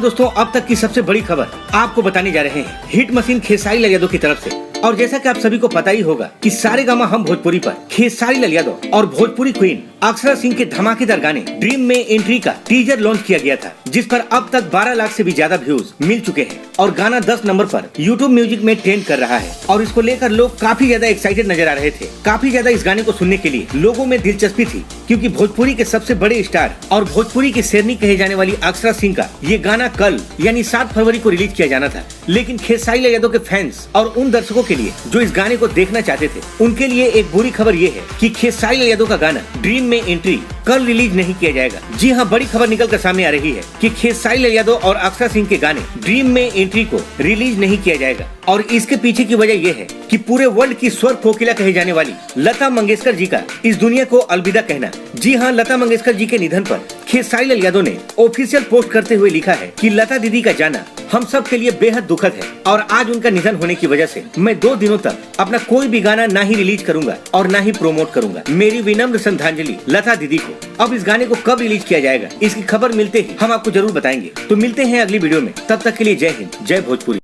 दोस्तों, अब तक की सबसे बड़ी खबर आपको बताने जा रहे हैं हिट मशीन खेसारी लाल यादव की तरफ से। और जैसा कि आप सभी को पता ही होगा कि सारेगामा हम भोजपुरी पर खेसारी लाल यादव और भोजपुरी क्वीन अक्षरा सिंह के धमाकेदार गाने ड्रीम में एंट्री का टीजर लॉन्च किया गया था, जिस पर अब तक 12 लाख से भी ज्यादा व्यूज मिल चुके हैं और गाना 10 नंबर पर यूट्यूब म्यूजिक में ट्रेंड कर रहा है। और इसको लेकर लोग काफी ज्यादा एक्साइटेड नजर आ रहे थे। काफी ज्यादा इस गाने को सुनने के लिए लोगों में दिलचस्पी थी, क्योंकि भोजपुरी के सबसे बड़े स्टार और भोजपुरी की शेरनी कहे जाने वाली अक्षरा सिंह का ये गाना कल यानी 7 फरवरी को रिलीज किया जाना था। लेकिन खेसारी लाल यादव के फैंस और उन दर्शकों के लिए जो इस गाने को देखना चाहते थे, उनके लिए एक बुरी खबर ये है कि खेसारी लाल यादव का गाना ड्रीम में एंट्री कल रिलीज नहीं किया जाएगा। जी हाँ, बड़ी खबर निकल कर सामने आ रही है कि खेसारी लाल यादव और अक्षरा सिंह के गाने ड्रीम में एंट्री को रिलीज नहीं किया जाएगा। और इसके पीछे की वजह यह है कि पूरे वर्ल्ड की स्वर कोकिला कहे जाने वाली लता मंगेशकर जी का इस दुनिया को अलविदा कहना। जी हाँ, लता मंगेशकर जी के निधन पर खेसारी लाल यादव ने ऑफिशियल पोस्ट करते हुए लिखा है कि लता दीदी का जाना हम सब के लिए बेहद दुखद है और आज उनका निधन होने की वजह से मैं 2 दिनों तक अपना कोई भी गाना ना ही रिलीज करूंगा और ना ही प्रोमोट करूंगा। मेरी विनम्र श्रद्धांजलि लता दीदी को। अब इस गाने को कब रिलीज किया जाएगा, इसकी खबर मिलते ही हम आपको जरूर बताएंगे। तो मिलते हैं अगली वीडियो में, तब तक के लिए जय हिंद, जय भोजपुरी।